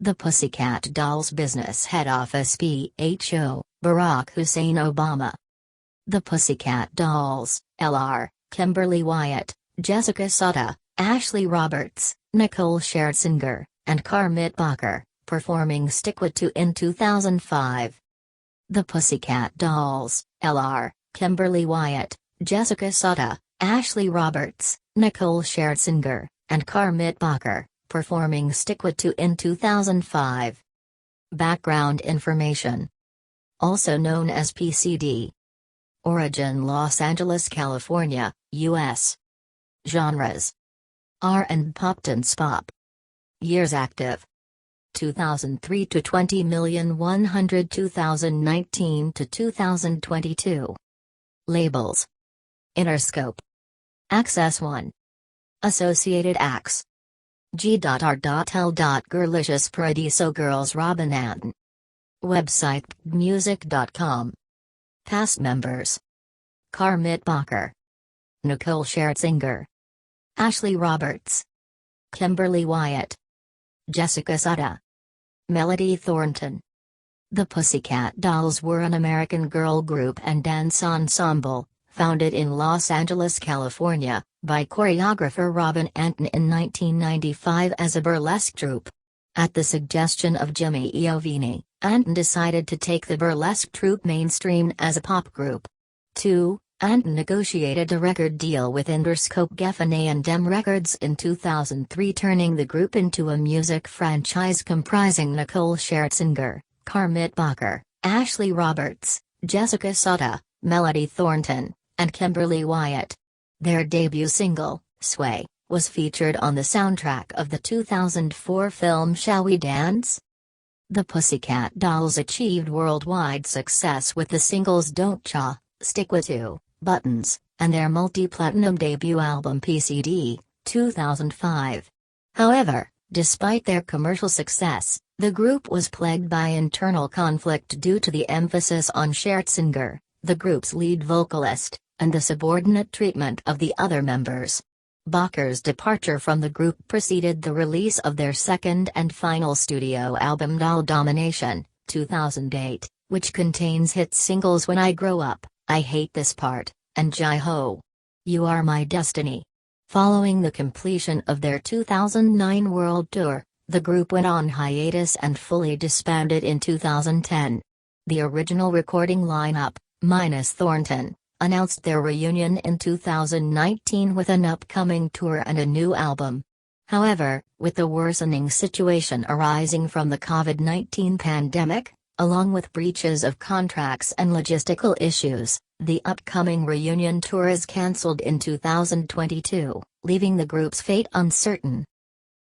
The Pussycat Dolls Business Head Office b.h.o, Barack Hussein Obama. The Pussycat Dolls, L.R., Kimberly Wyatt, Jessica Sutta, Ashley Roberts, Nicole Scherzinger, and Carmit Bacher, performing Stick With You in 2005. The Pussycat Dolls, L.R., Kimberly Wyatt, Jessica Sutta, Ashley Roberts, Nicole Scherzinger, and Carmit Bacher, performing Stick With You in 2005. Background information. Also known as PCD. Origin: Los Angeles, California, U.S. Genres: R&B, pop, dance pop. Years active: 2003 to 20,100,000, 2019 to 2022. Labels: Interscope, Access One, Associated Acts, g.r.l. Girlicious Paradiso Girls Robin Anton. Website: music.com. Past members: Carmit Bacher, Nicole Scherzinger, Ashley Roberts, Kimberly Wyatt, Jessica Sutta, Melody Thornton. The Pussycat Dolls were an American girl group and dance ensemble, founded in Los Angeles, California, by choreographer Robin Anton in 1995 as a burlesque troupe. At the suggestion of Jimmy Iovine, Anton decided to take the burlesque troupe mainstream as a pop group. 2. Anton negotiated a record deal with Interscope Geffen A&M Records in 2003, turning the group into a music franchise comprising Nicole Scherzinger, Carmit Bacher, Ashley Roberts, Jessica Sutta, Melody Thornton, and Kimberly Wyatt. Their debut single, Sway, was featured on the soundtrack of the 2004 film Shall We Dance? The Pussycat Dolls achieved worldwide success with the singles Don't Cha, Stick With You, Buttons, and their multi-platinum debut album PCD, 2005. However, despite their commercial success, the group was plagued by internal conflict due to the emphasis on Scherzinger, the group's lead vocalist, and the subordinate treatment of the other members. Bacher's departure from the group preceded the release of their second and final studio album Doll Domination, 2008, which contains hit singles When I Grow Up, I Hate This Part, and Jai-Ho, You Are My Destiny. Following the completion of their 2009 world tour, the group went on hiatus and fully disbanded in 2010. The original recording lineup, minus Thornton, announced their reunion in 2019 with an upcoming tour and a new album. However, with the worsening situation arising from the COVID-19 pandemic, along with breaches of contracts and logistical issues, the upcoming reunion tour is cancelled in 2022, leaving the group's fate uncertain.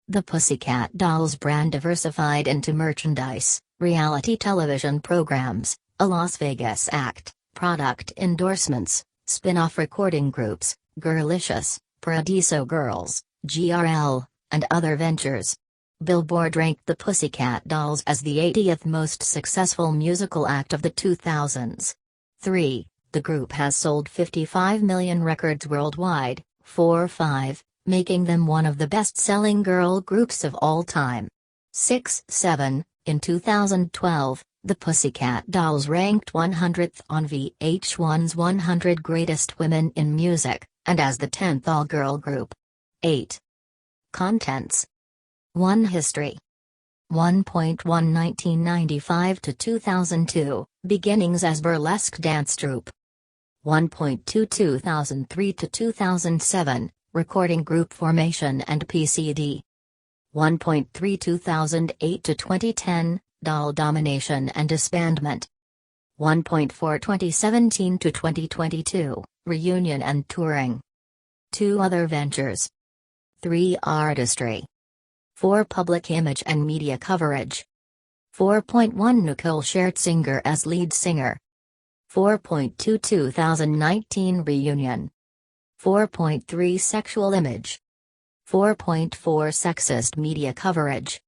The Pussycat Dolls brand diversified into merchandise, reality television programs, a Las Vegas act, product endorsements, spin-off recording groups, Girlicious, Paradiso Girls, GRL, and other ventures. Billboard ranked the Pussycat Dolls as the 80th most successful musical act of the 2000s. 3. The group has sold 55 million records worldwide, 4-5, making them one of the best-selling girl groups of all time. 6-7. In 2012, the Pussycat Dolls ranked 100th on VH1's 100 Greatest Women in Music, and as the 10th all-girl group. 8. Contents: 1. History. 1.1 1995 to 2002, beginnings as burlesque dance troupe. 1.2 2003 to 2007, recording group formation and PCD. 1.3 2008 to 2010, Doll Domination and disbandment. 1.4 2017 to 2022, reunion and touring. 2 other ventures. 3 artistry. 4 public image and media coverage. 4.1 Nicole Scherzinger as lead singer. 4.2 2019 reunion. 4.3 sexual image. 4.4 sexist media coverage.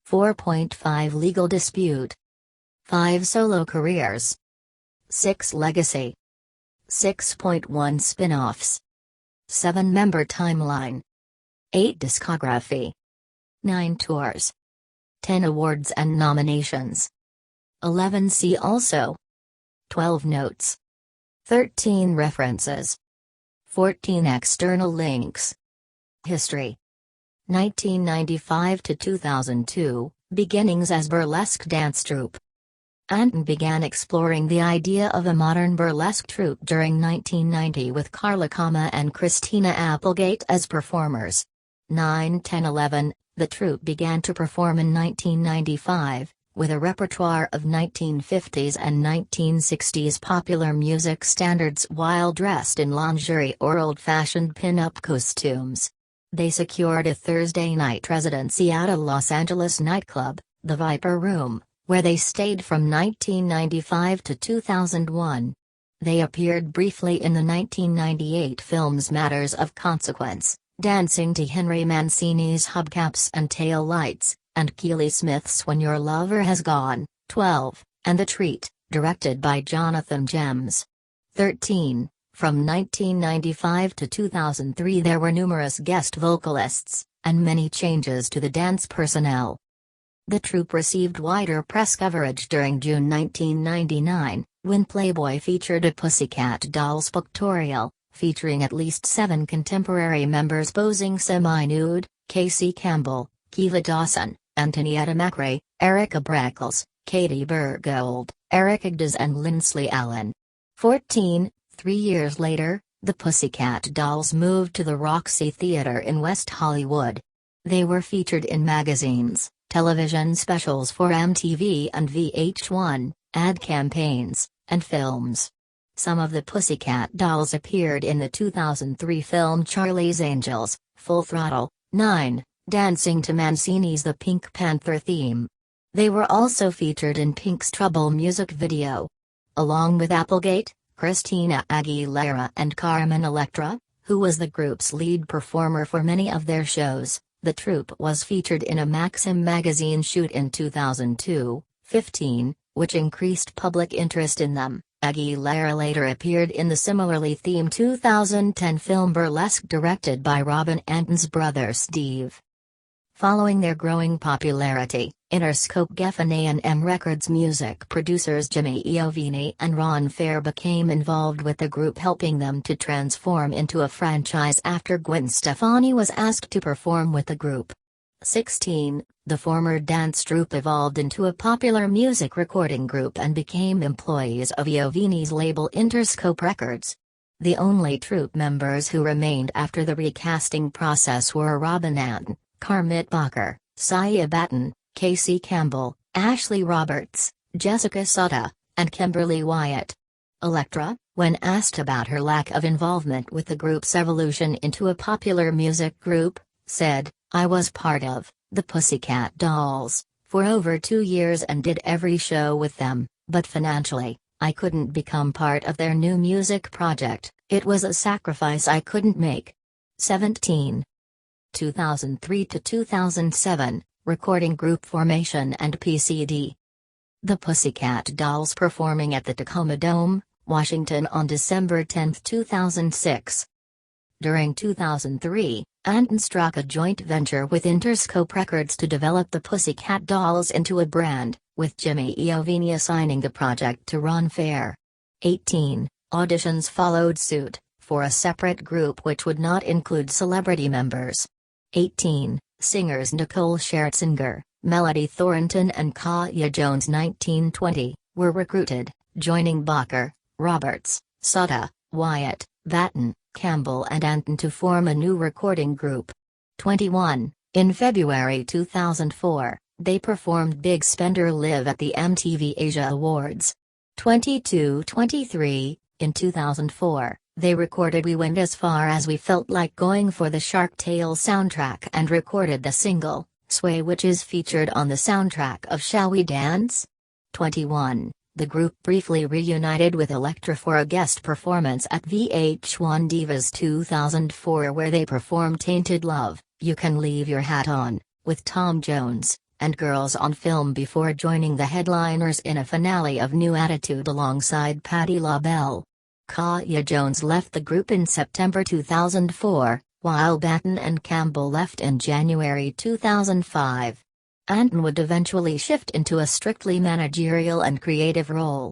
4.5 legal dispute. 5 solo careers. 6 legacy. 6.1 spin-offs. 7 member timeline. 8 discography. 9 tours. 10 awards and nominations. 11 See also. 12 Notes. 13 References. 14 External links. History. 1995 to 2002, beginnings as burlesque dance troupe. Anton began exploring the idea of a modern burlesque troupe during 1990 with Carla Kama and Christina Applegate as performers. 9, 10, 11, the troupe began to perform in 1995, with a repertoire of 1950s and 1960s popular music standards while dressed in lingerie or old-fashioned pin-up costumes. They secured a Thursday night residency at a Los Angeles nightclub, the Viper Room, where they stayed from 1995 to 2001. They appeared briefly in the 1998 films Matters of Consequence, dancing to Henry Mancini's Hubcaps and Tail Lights, and Keely Smith's When Your Lover Has Gone, 12, and The Treat, directed by Jonathan Gems. 13. From 1995 to 2003 there were numerous guest vocalists, and many changes to the dance personnel. The troupe received wider press coverage during June 1999, when Playboy featured a Pussycat Dolls pictorial, featuring at least 7 contemporary members posing semi-nude: Casey Campbell, Kiva Dawson, Antonietta McRae, Erica Brackles, Katie Bergold, Eric Igdes and Lindsley Allen. 14. 3 years later, the Pussycat Dolls moved to the Roxy Theater in West Hollywood. They were featured in magazines, television specials for MTV and VH1, ad campaigns, and films. Some of the Pussycat Dolls appeared in the 2003 film Charlie's Angels, Full Throttle, 9, dancing to Mancini's The Pink Panther theme. They were also featured in Pink's Trouble music video. Along with Applegate, Christina Aguilera and Carmen Electra, who was the group's lead performer for many of their shows, the troupe was featured in a Maxim magazine shoot in 2002, 15, which increased public interest in them. Aguilera later appeared in the similarly themed 2010 film Burlesque directed by Robin Anton's brother Steve. Following their growing popularity, Interscope Geffen A&M Records music producers Jimmy Iovine and Ron Fair became involved with the group, helping them to transform into a franchise after Gwen Stefani was asked to perform with the group. 16. The former dance troupe evolved into a popular music recording group and became employees of Iovine's label Interscope Records. The only troupe members who remained after the recasting process were Robin Anton, Carmit Bacher, Saya Batten, Casey Campbell, Ashley Roberts, Jessica Sutta, and Kimberly Wyatt. Electra, when asked about her lack of involvement with the group's evolution into a popular music group, said, "I was part of the Pussycat Dolls for over 2 years and did every show with them, but financially, I couldn't become part of their new music project. It was a sacrifice I couldn't make." 17. 2003 to 2007, recording group formation and PCD. The Pussycat Dolls performing at the Tacoma Dome, Washington on December 10, 2006. During 2003, Anton struck a joint venture with Interscope Records to develop the Pussycat Dolls into a brand, with Jimmy Iovine assigning the project to Ron Fair. 18. Auditions followed suit, for a separate group which would not include celebrity members. 18. Singers Nicole Scherzinger, Melody Thornton and Kaya Jones 1920, were recruited, joining Bacher, Roberts, Sutta, Wyatt, Batten, Campbell and Anton to form a new recording group. 21. In February 2004, they performed Big Spender Live at the MTV Asia Awards. 22-23, in 2004, they recorded We Went As Far As We Felt Like Going for the Shark Tale soundtrack and recorded the single, Sway, which is featured on the soundtrack of Shall We Dance? 21. The group briefly reunited with Elektra for a guest performance at VH1 Divas 2004 where they performed Tainted Love, You Can Leave Your Hat On, with Tom Jones, and Girls on Film before joining the headliners in a finale of New Attitude alongside Patti LaBelle. Kaya Jones left the group in September 2004, while Batten and Campbell left in January 2005. Anton would eventually shift into a strictly managerial and creative role.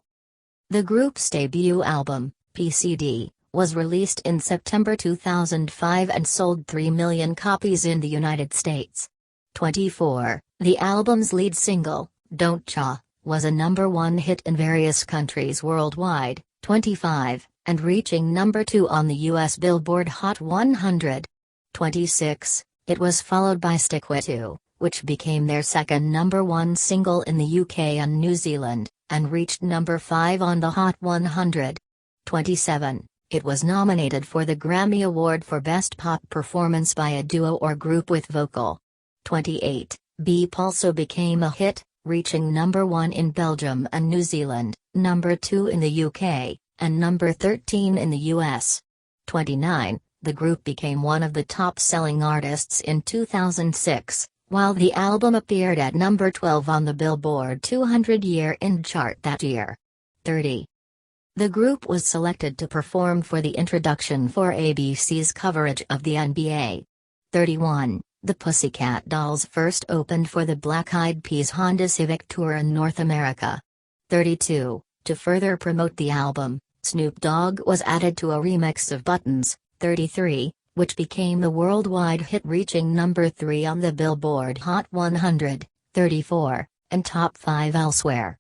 The group's debut album, PCD, was released in September 2005 and sold 3 million copies in the United States. 24. The album's lead single, Don't-cha, was a #1 hit in various countries worldwide, 25, and reaching #2 on the US Billboard Hot 100. 26. It was followed by Stick With You, which became their second #1 single in the UK and New Zealand, and reached #5 on the Hot 100. 27. It was nominated for the Grammy Award for Best Pop Performance by a Duo or Group with Vocal. 28. B.h.o became a hit, reaching #1 in Belgium and New Zealand, #2 in the UK, and #13 in the US. 29. The group became one of the top-selling artists in 2006, while the album appeared at #12 on the Billboard 200 Year-End chart that year. 30. The group was selected to perform for the introduction for ABC's coverage of the NBA. 31. The Pussycat Dolls first opened for the Black Eyed Peas Honda Civic Tour in North America. 32. To further promote the album, Snoop Dogg was added to a remix of Buttons, 33, which became a worldwide hit, reaching #3 on the Billboard Hot 100, 34, and top 5 elsewhere.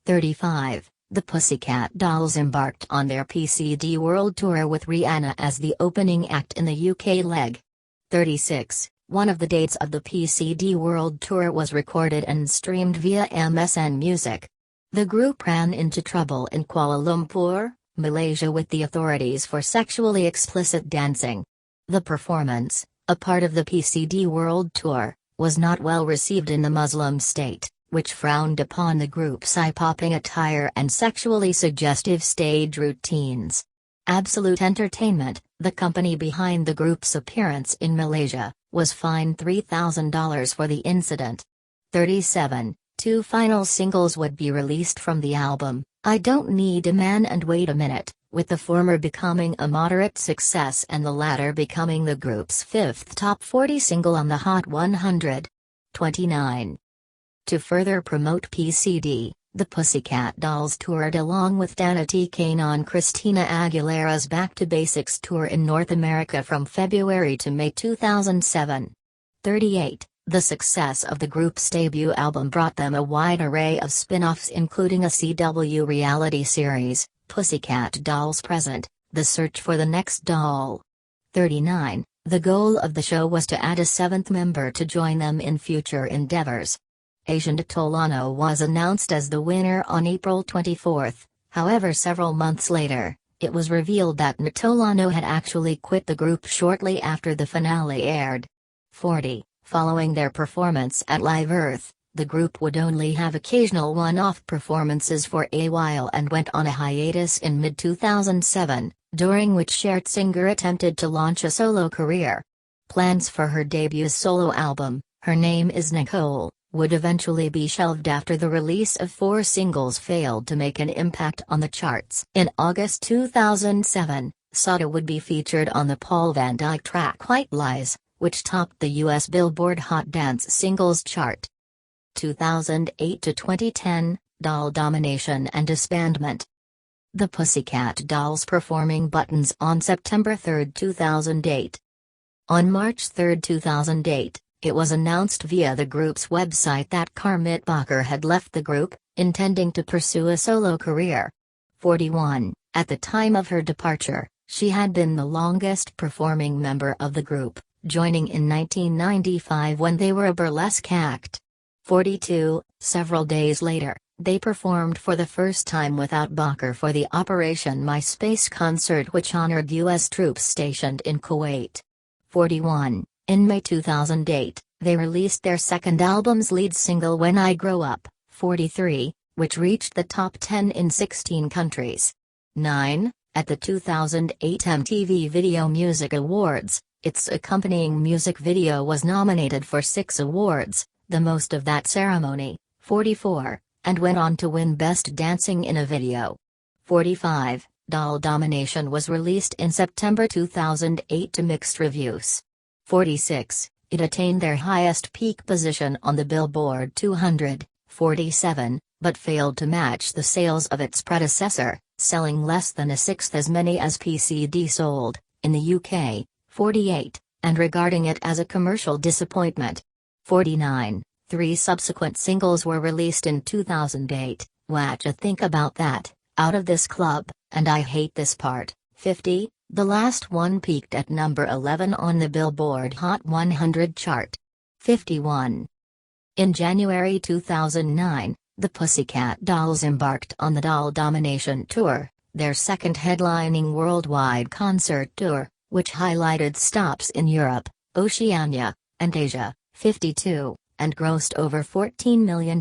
35. The Pussycat Dolls embarked on their PCD World Tour with Rihanna as the opening act in the UK leg. 36. One of the dates of the PCD World Tour was recorded and streamed via MSN Music. The group ran into trouble in Kuala Lumpur, Malaysia with the authorities for sexually explicit dancing. The performance, a part of the PCD World Tour, was not well received in the Muslim state, which frowned upon the group's eye-popping attire and sexually suggestive stage routines. Absolute Entertainment, the company behind the group's appearance in Malaysia, was fined $3,000 for the incident. 37. Two final singles would be released from the album, I Don't Need a Man and Wait a Minute, with the former becoming a moderate success and the latter becoming the group's 5th top 40 single on the Hot 100. 29. To further promote PCD, the Pussycat Dolls toured along with Dana T. Kane on Christina Aguilera's Back to Basics tour in North America from February to May 2007. 38. The success of the group's debut album brought them a wide array of spin-offs, including a CW reality series, Pussycat Dolls Present: The Search for the Next Doll. 39. The goal of the show was to add a 7th member to join them in future endeavors. Asian Tolano was announced as the winner on April 24, however several months later, it was revealed that Natolano had actually quit the group shortly after the finale aired. 40. Following their performance at Live Earth, the group would only have occasional one-off performances for a while and went on a hiatus in mid-2007, during which Schertzinger attempted to launch a solo career. Plans for her debut solo album, Her Name Is Nicole, would eventually be shelved after the release of 4 singles failed to make an impact on the charts. In August 2007, Sada would be featured on the Paul van Dyk track White Lies, which topped the US Billboard Hot Dance Singles chart. 2008 to 2010, Doll Domination and Disbandment. The Pussycat Dolls performing Buttons on September 3, 2008. On March 3, 2008, it was announced via the group's website that Karmit Bakker had left the group, intending to pursue a solo career. 41. At the time of her departure, she had been the longest performing member of the group, joining in 1995 when they were a burlesque act. 42. Several days later, they performed for the first time without Bakker for the Operation MySpace concert, which honored U.S. troops stationed in Kuwait. 41. In May 2008, they released their second album's lead single When I Grow Up, 43, which reached the top 10 in 16 countries. 9. At the 2008 MTV Video Music Awards, its accompanying music video was nominated for 6 awards, the most of that ceremony, 44, and went on to win Best Dancing in a Video. 45. Doll Domination was released in September 2008 to mixed reviews. 46. it attained their highest peak position on the Billboard 200, 47, but failed to match the sales of its predecessor, selling less than a sixth as many as PCD sold, in the UK, 48, and regarding it as a commercial disappointment. 49. 3 subsequent singles were released in 2008, Whatcha Think About That, Out of This Club, and I Hate This Part. 50. The last one peaked at number 11 on the Billboard Hot 100 chart. 51. In January 2009, the Pussycat Dolls embarked on the Doll Domination Tour, their second headlining worldwide concert tour, which highlighted stops in Europe, Oceania, and Asia. 52, and grossed over $14 million.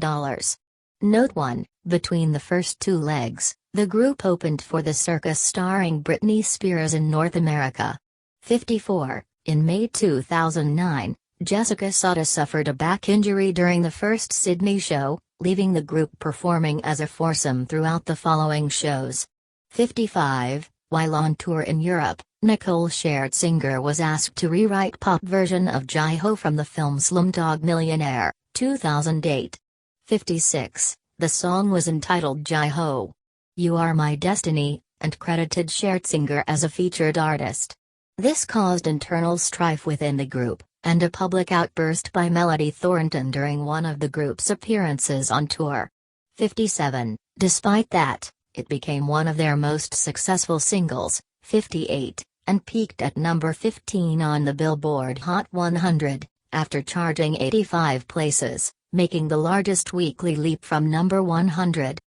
Note 1, between the first two legs, the group opened for the circus starring Britney Spears in North America. 54, in May 2009, Jessica Soda suffered a back injury during the first Sydney show, leaving the group performing as a foursome throughout the following shows. 55, while on tour in Europe, Nicole Scherzinger was asked to rewrite pop version of b.h.o from the film Slumdog Millionaire, 2008. 56, the song was entitled b.h.o. You Are My Destiny, and credited Scherzinger as a featured artist. This caused internal strife within the group, and a public outburst by Melody Thornton during one of the group's appearances on tour. 57, despite that, it became one of their most successful singles. 58, and peaked at number 15 on the Billboard Hot 100, after charging 85 places, making the largest weekly leap from number 100.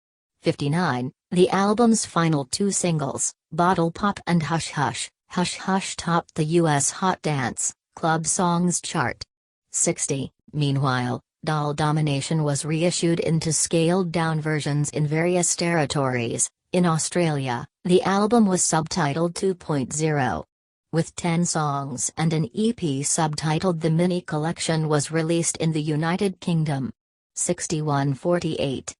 59, the album's final two singles, Bottle Pop and Hush Hush, Hush Hush topped the US Hot Dance Club Songs chart. 60, meanwhile, Doll Domination was reissued into scaled-down versions in various territories. In Australia, the album was subtitled 2.0. With 10 songs and an EP subtitled The Mini Collection was released in the United Kingdom. 61-48.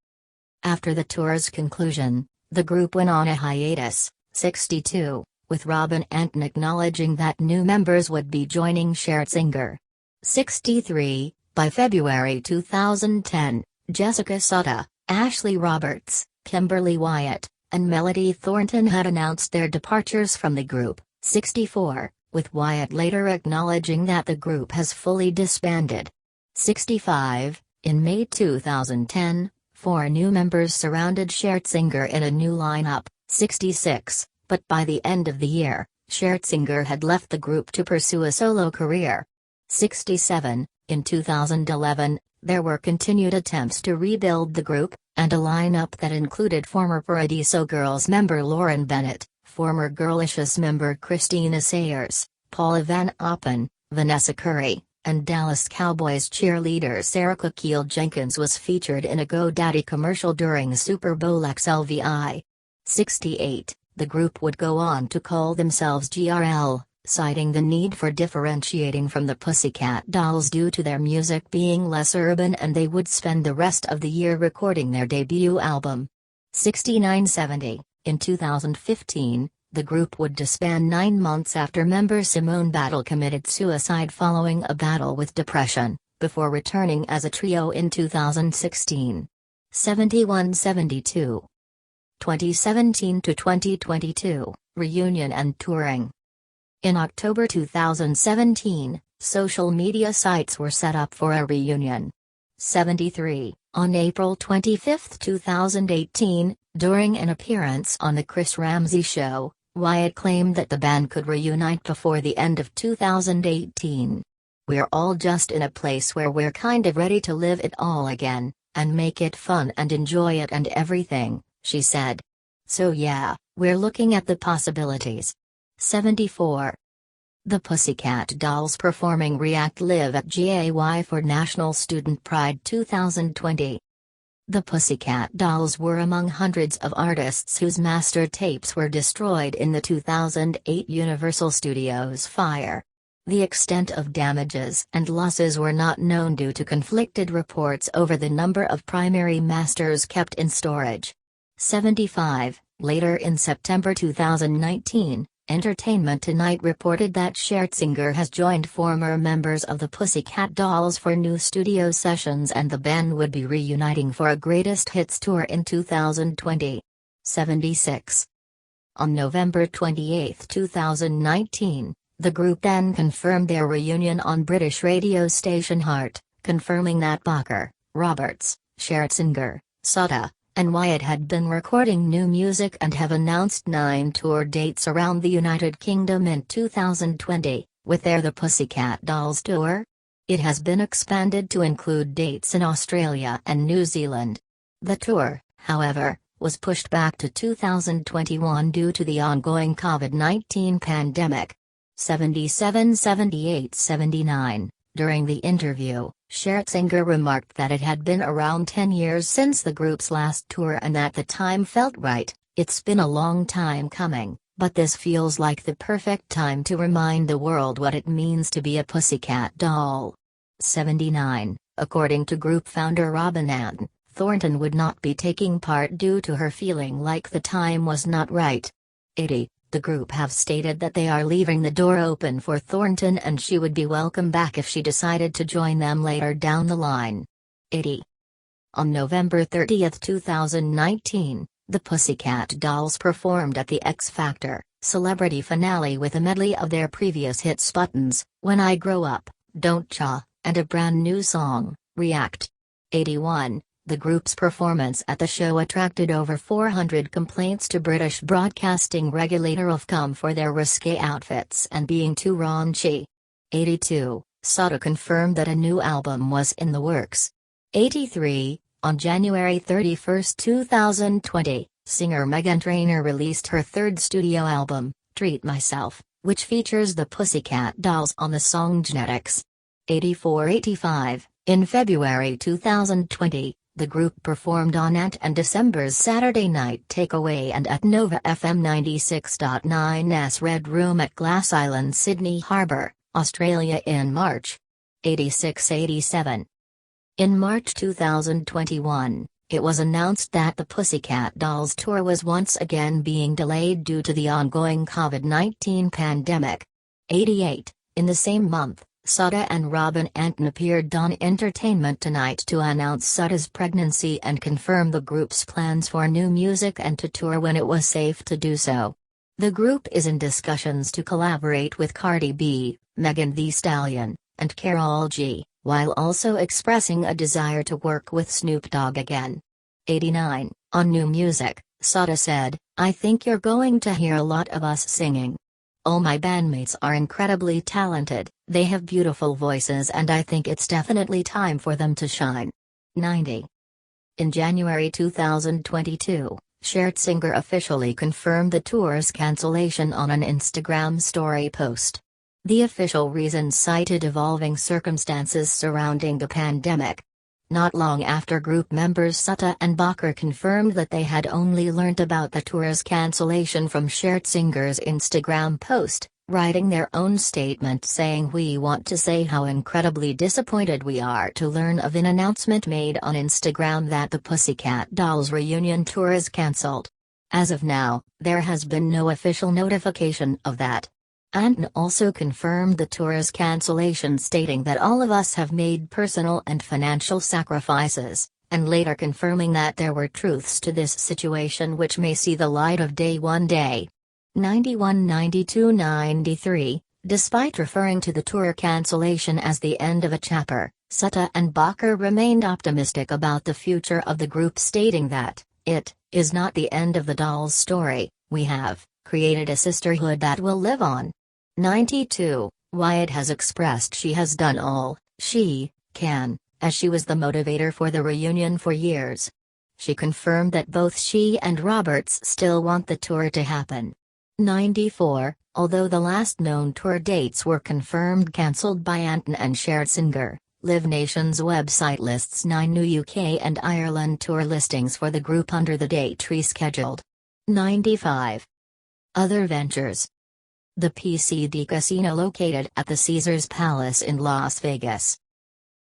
After the tour's conclusion, the group went on a hiatus. 62, with Robin Anton acknowledging that new members would be joining Scherzinger. 63, by February 2010, Jessica Soda, Ashley Roberts, Kimberly Wyatt, and Melody Thornton had announced their departures from the group. 64, with Wyatt later acknowledging that the group has fully disbanded. 65, in May 2010, 4 new members surrounded Scherzinger in a new lineup. 66, but by the end of the year, Scherzinger had left the group to pursue a solo career. 67, in 2011, there were continued attempts to rebuild the group, and a lineup that included former Paradiso Girls member Lauren Bennett, former Girlicious member Christina Sayers, Paula Van Oppen, Vanessa Curry, and Dallas Cowboys cheerleader Sarah Keel Jenkins was featured in a GoDaddy commercial during Super Bowl XLVI. 68, the group would go on to call themselves GRL, citing the need for differentiating from the Pussycat Dolls due to their music being less urban, and they would spend the rest of the year recording their debut album. 69-70, in 2015, the group would disband 9 months after member Simone Battle committed suicide following a battle with depression, before returning as a trio in 2016. 71-72. 2017 to 2022, reunion and touring. In October 2017, social media sites were set up for a reunion. 73, on April 25, 2018, during an appearance on The Chris Ramsey Show, Wyatt claimed that the band could reunite before the end of 2018. We're all just in a place where we're kind of ready to live it all again, and make it fun and enjoy it and everything, she said. So yeah, we're looking at the possibilities. 74. The Pussycat Dolls performing React Live at GAY for National Student Pride 2020. The Pussycat Dolls were among hundreds of artists whose master tapes were destroyed in the 2008 Universal Studios fire. The extent of damages and losses were not known due to conflicted reports over the number of primary masters kept in storage. 75. Later in September 2019, Entertainment Tonight reported that Scherzinger has joined former members of the Pussycat Dolls for new studio sessions and the band would be reuniting for a Greatest Hits tour in 2020. 76. On November 28, 2019, the group then confirmed their reunion on British radio station Heart, confirming that Barker, Roberts, Scherzinger, Sutta, and Wyatt had been recording new music and have announced 9 tour dates around the United Kingdom in 2020, with their The Pussycat Dolls Tour. It has been expanded to include dates in Australia and New Zealand. The tour, however, was pushed back to 2021 due to the ongoing COVID-19 pandemic. 77, 78, 79. During the interview, Scherzinger remarked that it had been around 10 years since the group's last tour and that the time felt right. It's been a long time coming, but this feels like the perfect time to remind the world what it means to be a pussycat doll. 79. According to group founder Robin Ann, Thornton would not be taking part due to her feeling like the time was not right. 80. The group have stated that they are leaving the door open for Thornton and she would be welcome back if she decided to join them later down the line. 80. On November 30, 2019, the Pussycat Dolls performed at the X Factor celebrity finale with a medley of their previous hits Buttons, When I Grow Up, Don't Cha, and a brand new song, React. 81. The group's performance at the show attracted over 400 complaints to British broadcasting regulator Ofcom for their risque outfits and being too raunchy. 82. Sutta confirmed that a new album was in the works. 83. On January 31, 2020, singer Meghan Trainor released her third studio album, Treat Myself, which features the Pussycat Dolls on the song Genetics. 84-85. In February 2020, the group performed on Ant and December's Saturday Night Takeaway and at Nova FM 96.9's Red Room at Glass Island, Sydney Harbour, Australia in March. 86-87. In March 2021, it was announced that the Pussycat Dolls tour was once again being delayed due to the ongoing COVID-19 pandemic. 88. In the same month, Sutta and Robin Anton appeared on Entertainment Tonight to announce Sutta's pregnancy and confirm the group's plans for new music and to tour when it was safe to do so. The group is in discussions to collaborate with Cardi B, Megan Thee Stallion, and Karol G, while also expressing a desire to work with Snoop Dogg again. 89. On new music, Sutta said, I think you're going to hear a lot of us singing. All my bandmates are incredibly talented, they have beautiful voices and I think it's definitely time for them to shine. 90. In January 2022, Scherzinger officially confirmed the tour's cancellation on an Instagram story post. The official reason cited evolving circumstances surrounding the pandemic. Not long after group members Sutta and Barker confirmed that they had only learnt about the tour's cancellation from Scherzinger's Instagram post, writing their own statement saying we want to say how incredibly disappointed we are to learn of an announcement made on Instagram that the Pussycat Dolls reunion tour is cancelled. As of now, there has been no official notification of that. Anton also confirmed the tour's cancellation stating that all of us have made personal and financial sacrifices, and later confirming that there were truths to this situation which may see the light of day one day. 91 92 93. Despite referring to the tour cancellation as the end of a chapter, Sutta and Barker remained optimistic about the future of the group stating that, it is not the end of the Dolls story, we have created a sisterhood that will live on. 92. Wyatt has expressed she has done all she can, as she was the motivator for the reunion for years. She confirmed that both she and Roberts still want the tour to happen. 94. Although the last known tour dates were confirmed cancelled by Anton and Scherzinger, Live Nation's website lists 9 new UK and Ireland tour listings for the group under the date rescheduled. 95. Other ventures. The PCD Casino located at the Caesars Palace in Las Vegas.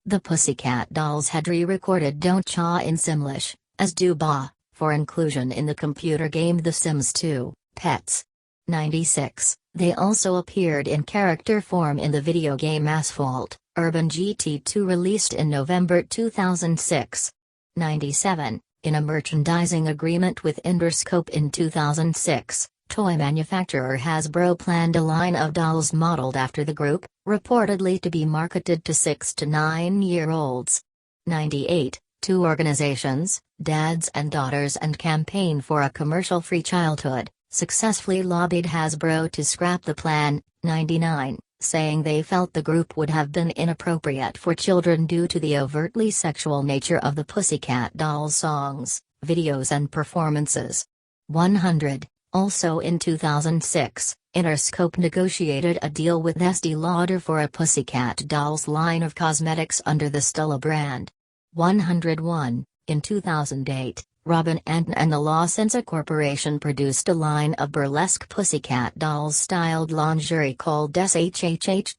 The Pussycat Dolls had re-recorded Don't Cha in Simlish, as do Ba, for inclusion in the computer game The Sims 2, Pets. 96. They also appeared in character form in the video game Asphalt, Urban GT2 released in November 2006. 97. In a merchandising agreement with Interscope in 2006, toy manufacturer Hasbro planned a line of dolls modeled after the group, reportedly to be marketed to 6 to 9-year-olds. 98. Two organizations, Dads and Daughters and Campaign for a Commercial-Free Childhood, successfully lobbied Hasbro to scrap the plan. 99. Saying they felt the group would have been inappropriate for children due to the overtly sexual nature of the Pussycat Dolls songs, videos and performances. 100. Also in 2006, Interscope negotiated a deal with Estee Lauder for a Pussycat Dolls line of cosmetics under the Stella brand. 101. In 2008, Robin Anton and the Los Angeles Corporation produced a line of burlesque Pussycat Dolls-styled lingerie called SHHH.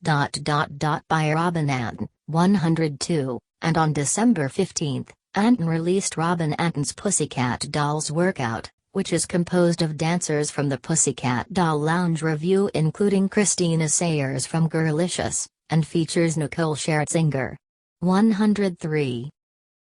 By Robin Anton. 102. And on December 15, Anton released Robin Anton's Pussycat Dolls Workout, which is composed of dancers from the Pussycat Doll Lounge Revue including Christina Sayers from Girlicious, and features Nicole Scherzinger. 103.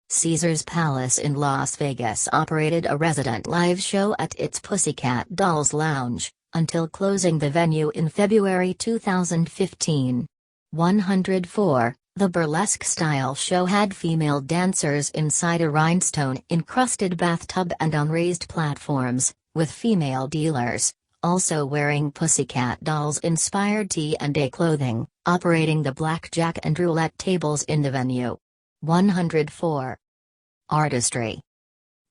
Caesars Palace in Las Vegas operated a resident live show at its Pussycat Dolls Lounge, until closing the venue in February 2015. 104. The burlesque-style show had female dancers inside a rhinestone-encrusted bathtub and on raised platforms, with female dealers, also wearing Pussycat Dolls-inspired T&A clothing, operating the blackjack and roulette tables in the venue. 104. Artistry.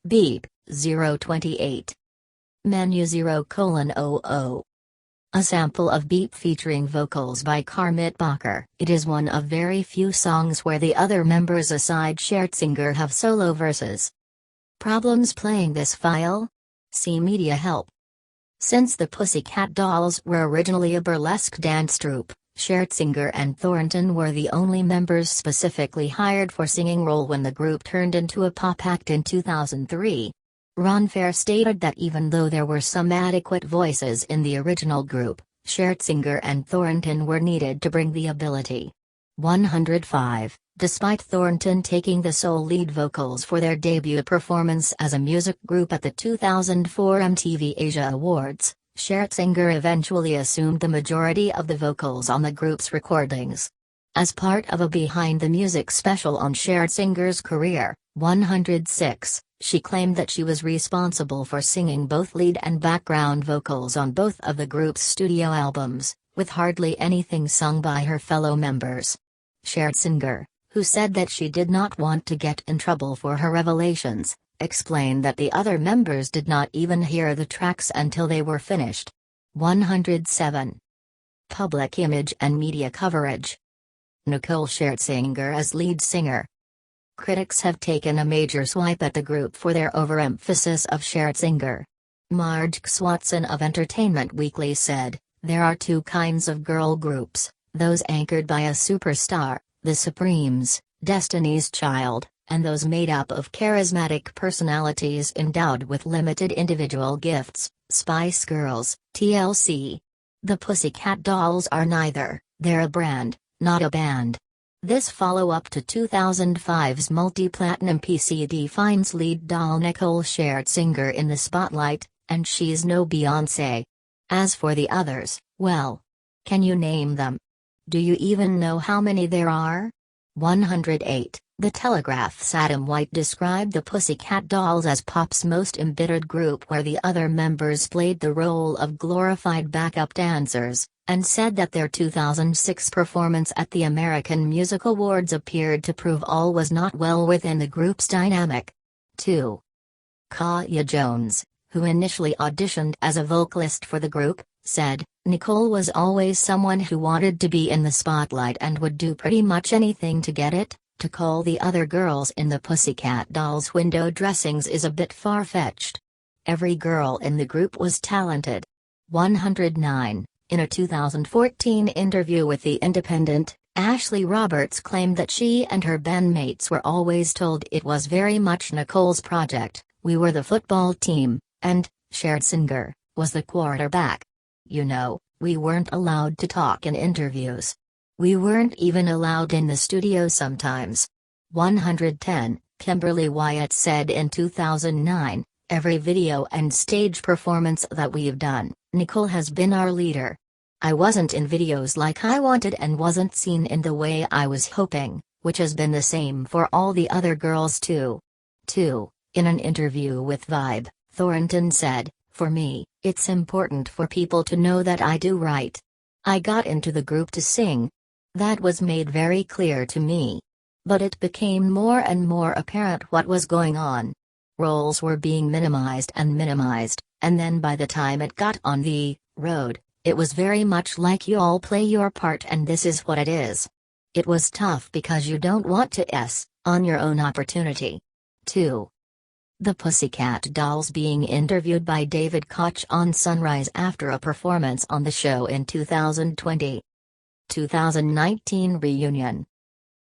Beep. 028. Menu 0:00. A sample of Beep featuring vocals by Karmit Bacher. It is one of very few songs where the other members aside Scherzinger have solo verses. Problems playing this file? See Media Help. Since the Pussycat Dolls were originally a burlesque dance troupe, Scherzinger and Thornton were the only members specifically hired for singing role when the group turned into a pop act in 2003. Ron Fair stated that even though there were some adequate voices in the original group, Scherzinger and Thornton were needed to bring the ability. 105. Despite Thornton taking the sole lead vocals for their debut performance as a music group at the 2004 MTV Asia Awards, Scherzinger eventually assumed the majority of the vocals on the group's recordings. As part of a Behind the Music special on Scherzinger's career, 106, she claimed that she was responsible for singing both lead and background vocals on both of the group's studio albums, with hardly anything sung by her fellow members. Scherzinger, who said that she did not want to get in trouble for her revelations, explained that the other members did not even hear the tracks until they were finished. 107. Public image and media coverage. Nicole Scherzinger as lead singer. Critics have taken a major swipe at the group for their overemphasis of Scherzinger. Marge Swatson of Entertainment Weekly said, "There are two kinds of girl groups, those anchored by a superstar, the Supremes, Destiny's Child, and those made up of charismatic personalities endowed with limited individual gifts, Spice Girls, TLC. The Pussycat Dolls are neither, they're a brand, not a band." This follow-up to 2005's multi-platinum PCD finds lead doll Nicole Scherzinger in the spotlight, and she's no Beyoncé. As for the others, well, can you name them? Do you even know how many there are? 108. The Telegraph's Adam White described the Pussycat Dolls as pop's most embittered group where the other members played the role of glorified backup dancers, and said that their 2006 performance at the American Music Awards appeared to prove all was not well within the group's dynamic. 2. Kaya Jones, who initially auditioned as a vocalist for the group, said, "Nicole was always someone who wanted to be in the spotlight and would do pretty much anything to get it. To call the other girls in the Pussycat Dolls window dressings is a bit far-fetched. Every girl in the group was talented." 109. In a 2014 interview with The Independent, Ashley Roberts claimed that she and her bandmates were always told it was very much Nicole's project. "We were the football team, and Scherzinger was the quarterback." We weren't allowed to talk in interviews. We weren't even allowed in the studio sometimes. 110, Kimberly Wyatt said in 2009, every video and stage performance that we've done, Nicole has been our leader. I wasn't in videos like I wanted and wasn't seen in the way I was hoping, which has been the same for all the other girls too. 2. In an interview with Vibe, Thornton said, "For me, it's important for people to know that I do right. I got into the group to sing. That was made very clear to me. But it became more and more apparent what was going on. Roles were being minimized, and then by the time it got on the road, it was very much like you all play your part and this is what it is. It was tough because you don't want to on your own opportunity." 2. The Pussycat Dolls being interviewed by David Koch on Sunrise after a performance on the show in 2020. 2019 reunion.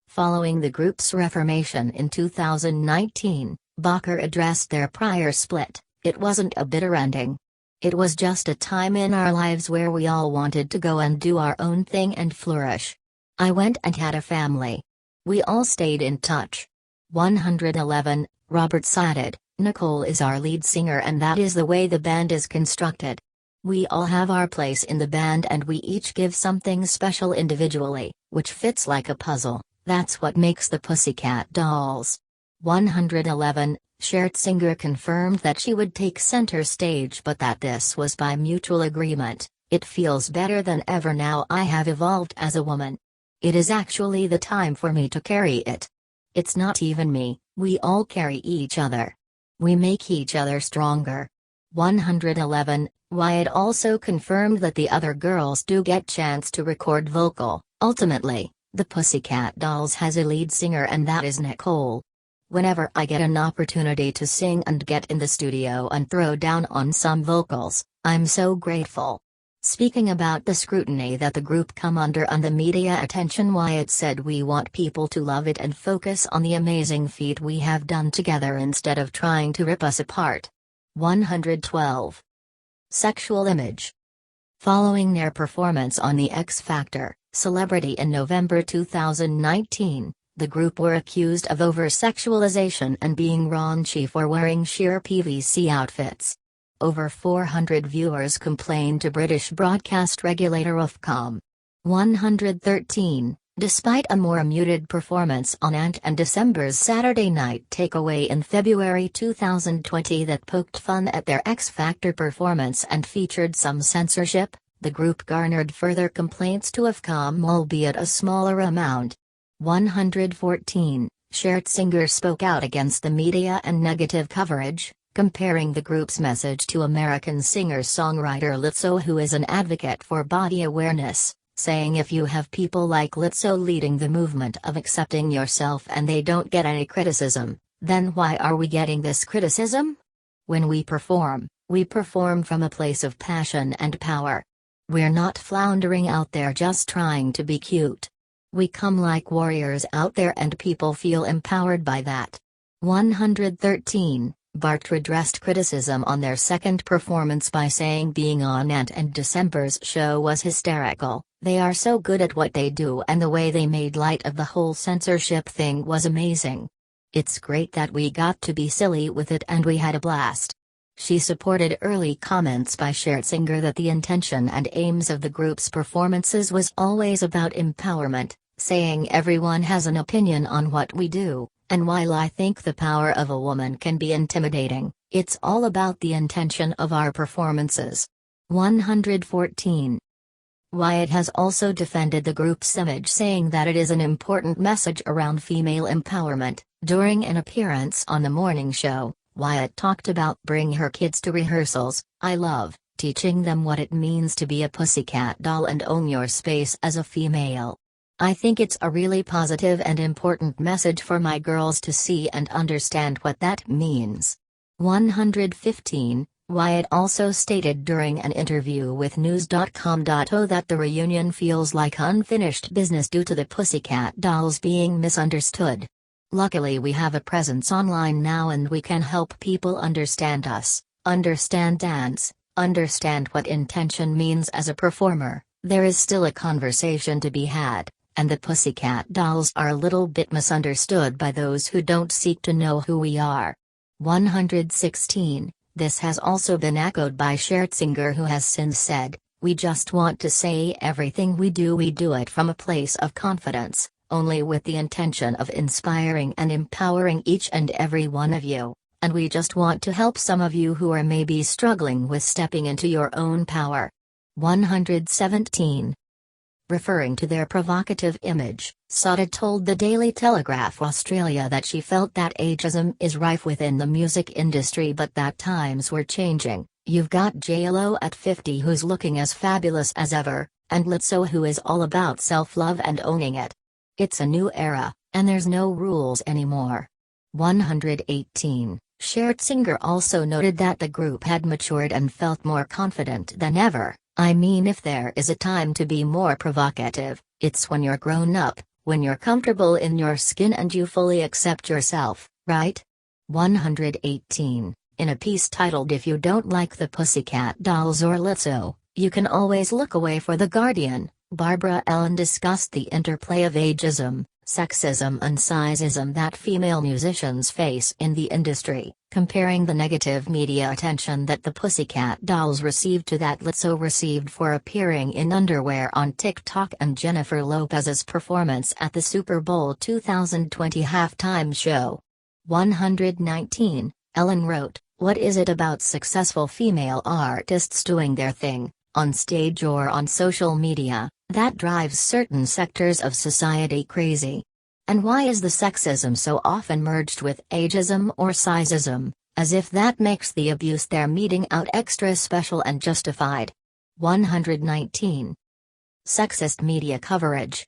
Following the group's reformation in 2019, Bacher addressed their prior split. "It wasn't a bitter ending. It was just a time in our lives where we all wanted to go and do our own thing and flourish. I went and had a family. We all stayed in touch." 111, Robert cited, "Nicole is our lead singer and that is the way the band is constructed. We all have our place in the band and we each give something special individually, which fits like a puzzle. That's what makes the Pussycat Dolls." 111, Schertzinger confirmed that she would take center stage but that this was by mutual agreement. "It feels better than ever now. I have evolved as a woman. It is actually the time for me to carry it. It's not even me, we all carry each other. We make each other stronger." 111, Wyatt also confirmed that the other girls do get chance to record vocal. "Ultimately, the Pussycat Dolls has a lead singer and that is Nicole. Whenever I get an opportunity to sing and get in the studio and throw down on some vocals, I'm so grateful." Speaking about the scrutiny that the group come under and the media attention, Wyatt said, "We want people to love it and focus on the amazing feat we have done together instead of trying to rip us apart." 112. Sexual image. Following their performance on The X Factor, Celebrity in November 2019, the group were accused of over-sexualization and being raunchy for wearing sheer PVC outfits. Over 400 viewers complained to British broadcast regulator Ofcom. 113, despite a more muted performance on Ant and December's Saturday Night Takeaway in February 2020 that poked fun at their X Factor performance and featured some censorship, the group garnered further complaints to Ofcom, albeit a smaller amount. 114, Schertzinger spoke out against the media and negative coverage, comparing the group's message to American singer-songwriter Lizzo, who is an advocate for body awareness, saying, "If you have people like Lizzo leading the movement of accepting yourself and they don't get any criticism, then why are we getting this criticism? When we perform from a place of passion and power. We're not floundering out there just trying to be cute. We come like warriors out there and people feel empowered by that." 113, Bart addressed criticism on their second performance by saying being on Ant and December's show was hysterical. "They are so good at what they do and the way they made light of the whole censorship thing was amazing. It's great that we got to be silly with it and we had a blast." She supported early comments by Schertzinger that the intention and aims of the group's performances was always about empowerment, saying, "Everyone has an opinion on what we do, and while I think the power of a woman can be intimidating, it's all about the intention of our performances." 114. Wyatt has also defended the group's image, saying that it is an important message around female empowerment. During an appearance on the morning show, Wyatt talked about bring her kids to rehearsals. "I love teaching them what it means to be a pussycat doll and own your space as a female. I think it's a really positive and important message for my girls to see and understand what that means." 115, Wyatt also stated during an interview with news.com.o that the reunion feels like unfinished business due to the Pussycat Dolls being misunderstood. "Luckily we have a presence online now and we can help people understand us, understand dance, understand what intention means as a performer, there is still a conversation to be had, and the Pussycat Dolls are a little bit misunderstood by those who don't seek to know who we are. 116. This has also been echoed by Schertzinger, who has since said, "We just want to say everything we do it from a place of confidence, only with the intention of inspiring and empowering each and every one of you, and we just want to help some of you who are maybe struggling with stepping into your own power." 117. Referring to their provocative image, Sada told the Daily Telegraph Australia that she felt that ageism is rife within the music industry but that times were changing. "You've got b.h.o at 50 who's looking as fabulous as ever, and b.h.o who is all about self-love and owning it. It's a new era, and there's no rules anymore." 118. Schertzinger also noted that the group had matured and felt more confident than ever. "I mean, if there is a time to be more provocative, it's when you're grown up, when you're comfortable in your skin and you fully accept yourself, right?" 118. In a piece titled "If You Don't Like the Pussycat Dolls or b.h.o, You Can Always Look Away" for The Guardian, Barbara Ellen discussed the interplay of ageism, sexism and sizeism that female musicians face in the industry, comparing the negative media attention that the Pussycat Dolls received to that b.h.o received for appearing in underwear on TikTok and Jennifer Lopez's performance at the Super Bowl 2020 halftime show. 119. Ellen wrote, "What is it about successful female artists doing their thing, on stage or on social media, that drives certain sectors of society crazy? And why is the sexism so often merged with ageism or sizeism, as if that makes the abuse they're meting out extra special and justified?" 119. Sexist media coverage.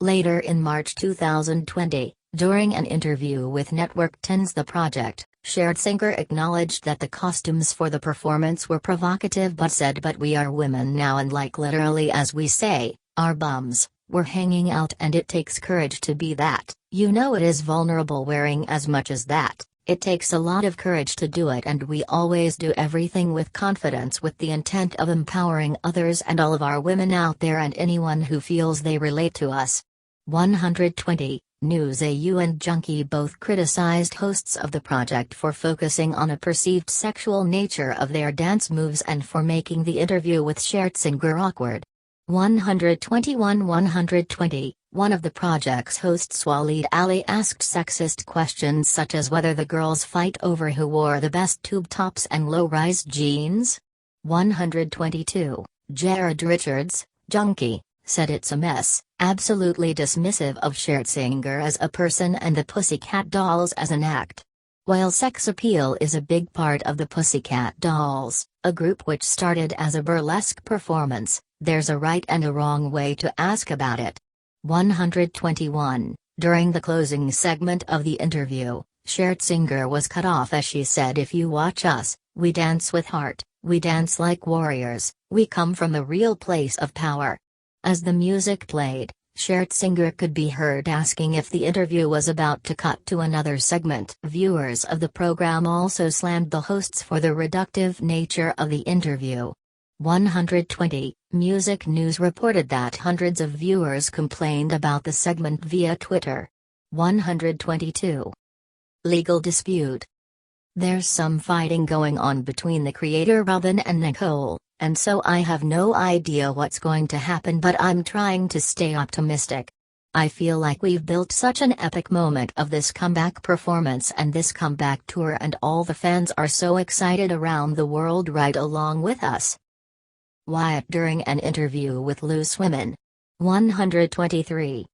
Later in March 2020, during an interview with Network 10's The Project, Schertzinger acknowledged that the costumes for the performance were provocative but said, "But we are women now, and like literally as we say, our bums, we're hanging out, and it takes courage to be that. You know, it is vulnerable wearing as much as that. It takes a lot of courage to do it, and we always do everything with confidence with the intent of empowering others and all of our women out there and anyone who feels they relate to us." 120. News AU and Junkie both criticized hosts of the project for focusing on a perceived sexual nature of their dance moves and for making the interview with Schertzinger awkward. 121-120. One of the project's hosts, Waleed Ali, asked sexist questions such as whether the girls fight over who wore the best tube tops and low-rise jeans. 122. Jared Richards, Junkie, said it's a mess, absolutely dismissive of Schertzinger as a person and the Pussycat Dolls as an act. While sex appeal is a big part of the Pussycat Dolls, a group which started as a burlesque performance, there's a right and a wrong way to ask about it. 121. During the closing segment of the interview, Schertzinger was cut off as she said, "If you watch us, we dance with heart, we dance like warriors, we come from a real place of power." As the music played, Schertzinger could be heard asking if the interview was about to cut to another segment. Viewers of the program also slammed the hosts for the reductive nature of the interview. 120. Music News reported that hundreds of viewers complained about the segment via Twitter. 122. Legal dispute. There's some fighting going on between the creator Robin and Nicole, and so I have no idea what's going to happen, but I'm trying to stay optimistic. I feel like we've built such an epic moment of this comeback performance and this comeback tour, and all the fans are so excited around the world right along with us. Wyatt during an interview with Loose Women. 123.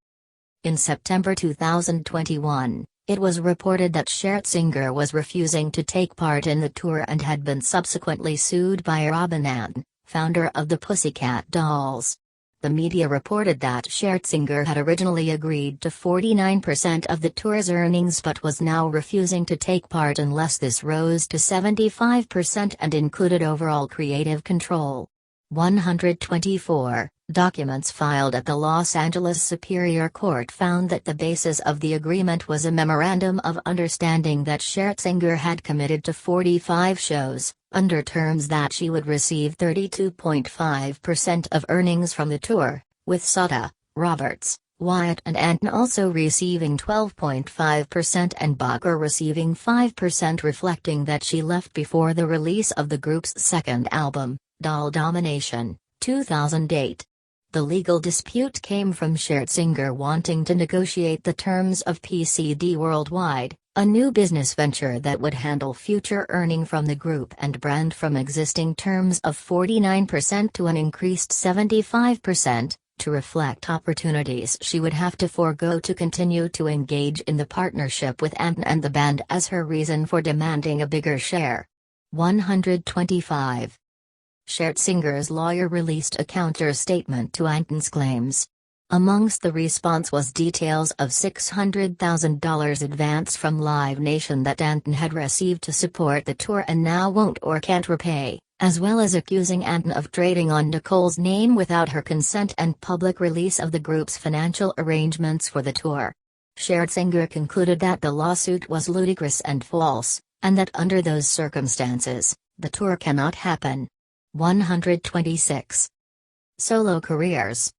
In September 2021, it was reported that Schertzinger was refusing to take part in the tour and had been subsequently sued by Robin Ann, founder of the Pussycat Dolls. The media reported that Schertzinger had originally agreed to 49% of the tour's earnings but was now refusing to take part unless this rose to 75% and included overall creative control. 124. Documents filed at the Los Angeles Superior Court found that the basis of the agreement was a memorandum of understanding that Schertzinger had committed to 45 shows, under terms that she would receive 32.5% of earnings from the tour, with Sutter, Roberts, Wyatt and Anton also receiving 12.5% and Bacher receiving 5%, reflecting that she left before the release of the group's second album, Doll Domination, 2008. The legal dispute came from Schertzinger wanting to negotiate the terms of PCD Worldwide, a new business venture that would handle future earning from the group and brand from existing terms of 49% to an increased 75%, to reflect opportunities she would have to forego to continue to engage in the partnership with Anton and the band as her reason for demanding a bigger share. 125. Schertzinger's lawyer released a counter-statement to Anton's claims. Amongst the response was details of $600,000 advance from Live Nation that Anton had received to support the tour and now won't or can't repay, as well as accusing Anton of trading on Nicole's name without her consent and public release of the group's financial arrangements for the tour. Schertzinger concluded that the lawsuit was ludicrous and false, and that under those circumstances, the tour cannot happen. 126. Solo careers.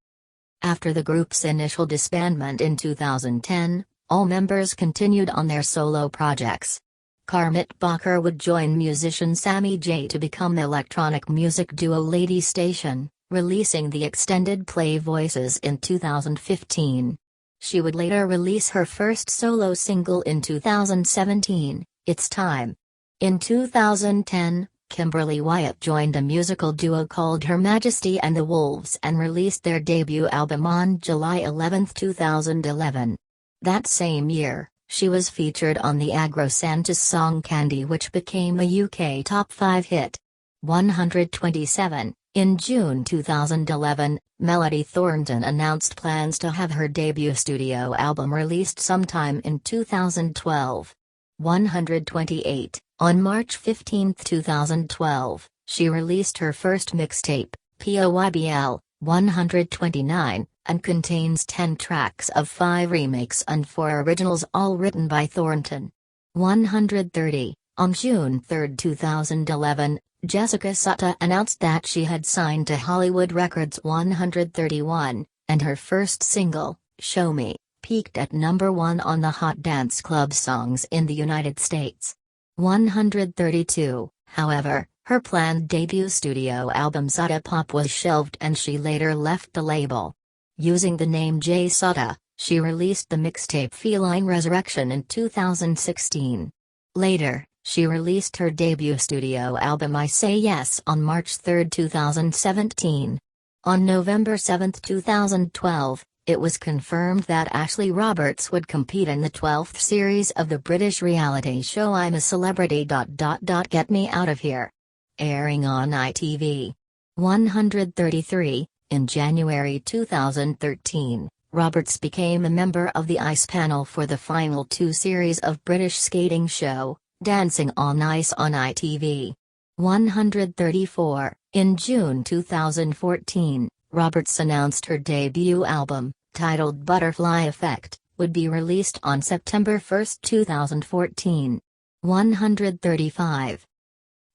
After the group's initial disbandment in 2010, all members continued on their solo projects. Kermit Bacher would join musician Sammy J to become the electronic music duo Lady Station, releasing the extended play Voices in 2015. She would later release her first solo single in 2017, It's Time. In 2010, Kimberly Wyatt joined a musical duo called Her Majesty and the Wolves and released their debut album on July 11, 2011. That same year, she was featured on the Agro Santis song Candy, which became a UK top 5 hit. 127. In June 2011, Melody Thornton announced plans to have her debut studio album released sometime in 2012. 128. On March 15, 2012, she released her first mixtape, POYBL, 129, and contains 10 tracks of 5 remakes and 4 originals, all written by Thornton. 130. On June 3, 2011, Jessica Sutter announced that she had signed to Hollywood Records. 131, and her first single, Show Me, peaked at number 1 on the Hot Dance Club Songs in the United States. 132, however, her planned debut studio album Sutta Pop was shelved and she later left the label. Using the name J. Sutta, she released the mixtape Feline Resurrection in 2016. Later, she released her debut studio album I Say Yes on March 3, 2017. On November 7, 2012, it was confirmed that Ashley Roberts would compete in the 12th series of the British reality show I'm a Celebrity. Get Me Out of Here, airing on ITV. 133. In January 2013, Roberts became a member of the ice panel for the final 2 series of British skating show, Dancing on Ice on ITV. 134. In June 2014, Roberts announced her debut album, titled Butterfly Effect, would be released on September 1, 2014. 135.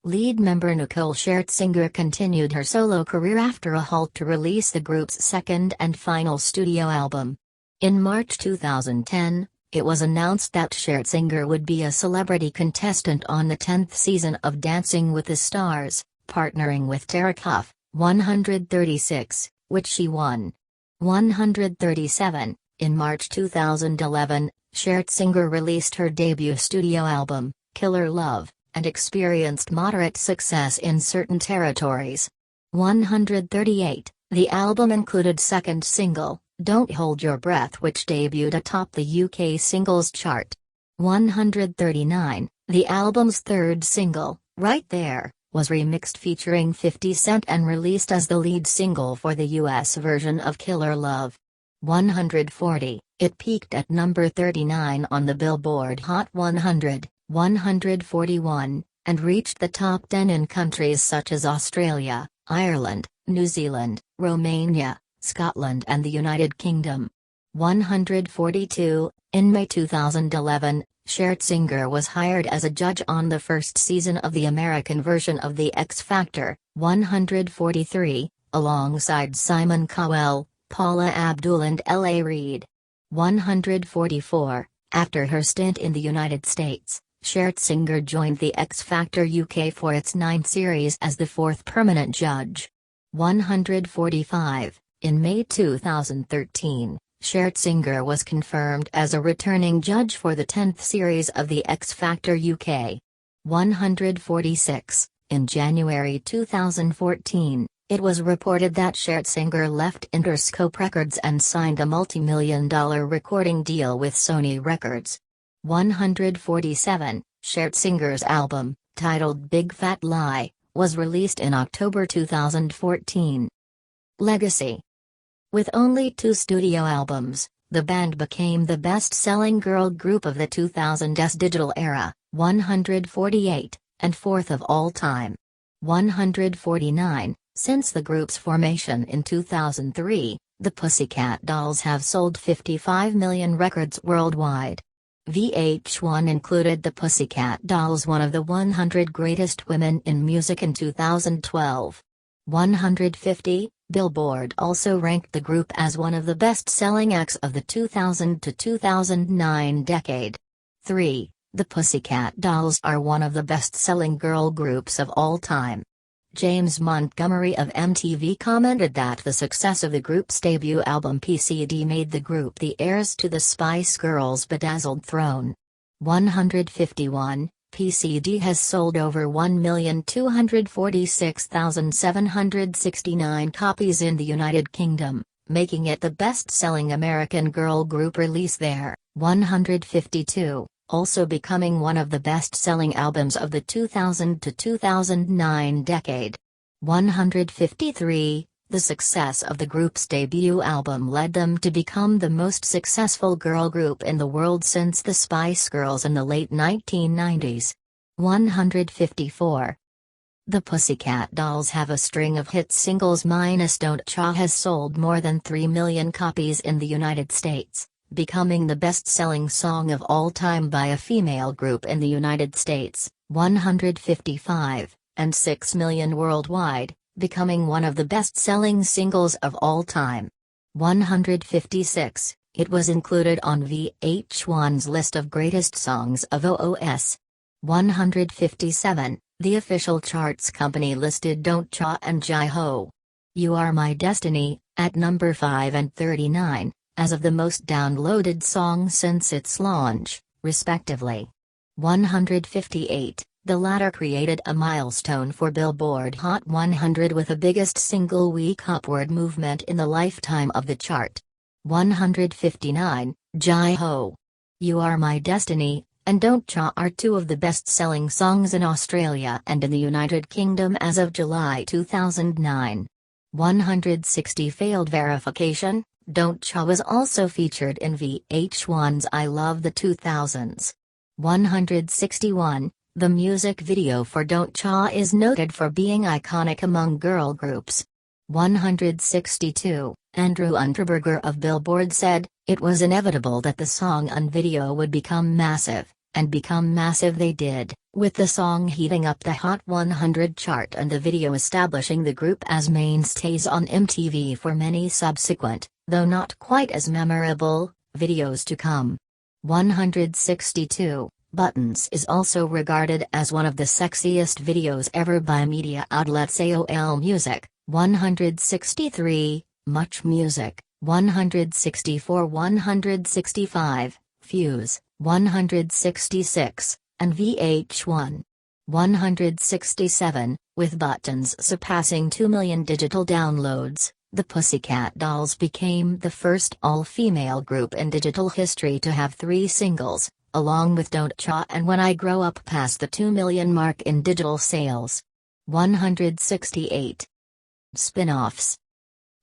Lead member Nicole Schertzinger continued her solo career after a halt to release the group's second and final studio album. In March 2010, it was announced that Schertzinger would be a celebrity contestant on the 10th season of Dancing with the Stars, partnering with Tara Cuff. 136, which she won. 137. In March 2011, Schertzinger released her debut studio album, Killer Love, and experienced moderate success in certain territories. 138. The album included second single, Don't Hold Your Breath, which debuted atop the UK singles chart. 139. The album's third single, Right There, was remixed featuring 50 Cent and released as the lead single for the US version of Killer Love. 140. It peaked at number 39 on the Billboard Hot 100, 141, and reached the top 10 in countries such as Australia, Ireland, New Zealand, Romania, Scotland and the United Kingdom. 142. In May 2011, Schertzinger was hired as a judge on the first season of the American version of The X Factor. 143, alongside Simon Cowell, Paula Abdul and L.A. Reid. 144, after her stint in the United States, Schertzinger joined The X Factor UK for its 9th series as the 4th permanent judge. 145, in May 2013, Schertzinger was confirmed as a returning judge for the 10th series of The X Factor UK. 146, in January 2014, it was reported that Schertzinger left Interscope Records and signed a multi-million-dollar recording deal with Sony Records. 147, Schertzinger's album, titled Big Fat Lie, was released in October 2014. Legacy. With only 2 studio albums, the band became the best-selling girl group of the 2000s digital era, 148, and 4th of all time. 149, since the group's formation in 2003, the Pussycat Dolls have sold 55 million records worldwide. VH1 included the Pussycat Dolls one of the 100 greatest women in music in 2012. 150, Billboard also ranked the group as one of the best-selling acts of the 2000 to 2009 decade. 3. The Pussycat Dolls are one of the best-selling girl groups of all time. James Montgomery of MTV commented that the success of the group's debut album PCD made the group the heirs to the Spice Girls' bedazzled throne. 151, PCD has sold over 1,246,769 copies in the United Kingdom, making it the best-selling American girl group release there. 152. Also becoming one of the best-selling albums of the 2000 to 2009 decade. 153, the success of the group's debut album led them to become the most successful girl group in the world since the Spice Girls in the late 1990s. 154. The Pussycat Dolls have a string of hit singles minus Don't Cha has sold more than 3 million copies in the United States, becoming the best-selling song of all time by a female group in the United States, 155, and 6 million worldwide, becoming one of the best-selling singles of all time. 156, it was included on VH1's list of greatest songs of OOS. 157, the official charts company listed Don't Cha and b.h.o. You Are My Destiny, at number 5 and 39. As of the most downloaded song since its launch, respectively. 158, the latter created a milestone for Billboard Hot 100 with a biggest single-week upward movement in the lifetime of the chart. 159, b.h.o. You Are My Destiny, and Don't Cha are 2 of the best-selling songs in Australia and in the United Kingdom as of July 2009. 160 failed verification. Don't Cha was also featured in VH1's I Love the 2000s. 161, the music video for Don't Cha is noted for being iconic among girl groups. 162, Andrew Unterberger of Billboard said, it was inevitable that the song and video would become massive, and become massive they did, with the song heating up the Hot 100 chart and the video establishing the group as mainstays on MTV for many subsequent, though not quite as memorable, videos to come. 162, Buttons is also regarded as one of the sexiest videos ever by media outlets AOL Music. 163, Much Music. 164 165, Fuse, 166, and VH1. 167, with Buttons surpassing 2 million digital downloads. The Pussycat Dolls became the first all-female group in digital history to have 3 singles, along with Don't Cha and When I Grow Up past the 2 million mark in digital sales. 168. Spin-offs.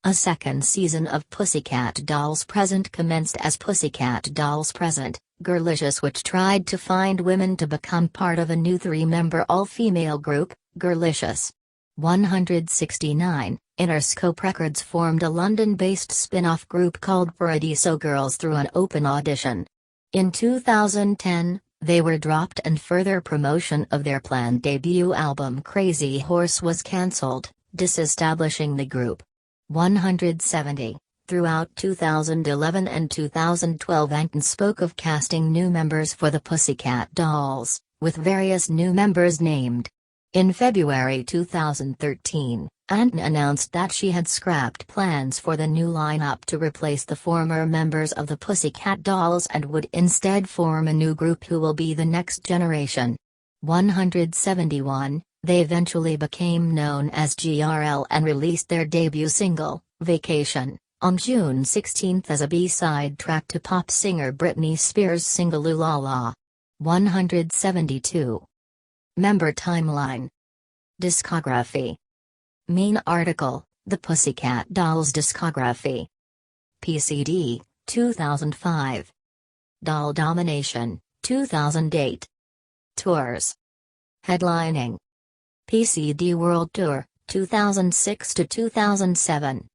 A second season of Pussycat Dolls Present commenced as Pussycat Dolls Present, Girlicious, which tried to find women to become part of a new 3-member all-female group, Girlicious. 169, Interscope Records formed a London-based spin-off group called Paradiso Girls through an open audition. In 2010, they were dropped and further promotion of their planned debut album Crazy Horse was cancelled, disestablishing the group. 170. Throughout 2011 and 2012, Anton spoke of casting new members for the Pussycat Dolls, with various new members named. In February 2013, Anton announced that she had scrapped plans for the new lineup to replace the former members of the Pussycat Dolls and would instead form a new group who will be the next generation. 171. They eventually became known as GRL and released their debut single, Vacation, on June 16 as a B-side track to pop singer Britney Spears' single Ooh La La. 172. Member timeline. Discography. Main article, The Pussycat Dolls Discography. PCD, 2005. Doll Domination, 2008. Tours. Headlining. PCD World Tour, 2006 to 2007.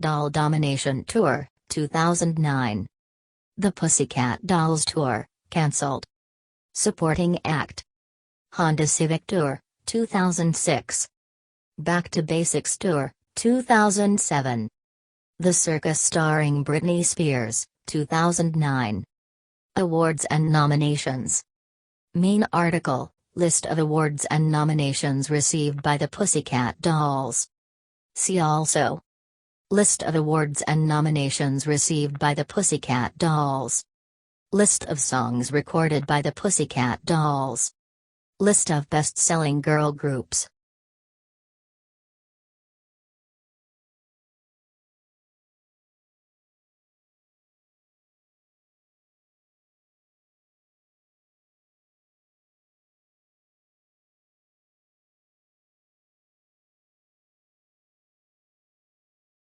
Doll Domination Tour, 2009. The Pussycat Dolls Tour, cancelled. Supporting act. Honda Civic Tour, 2006. Back to Basics Tour, 2007. The Circus starring Britney Spears, 2009. Awards and nominations. Main article, list of awards and nominations received by the Pussycat Dolls. See also. List of awards and nominations received by the Pussycat Dolls. List of songs recorded by the Pussycat Dolls. List of best-selling girl groups.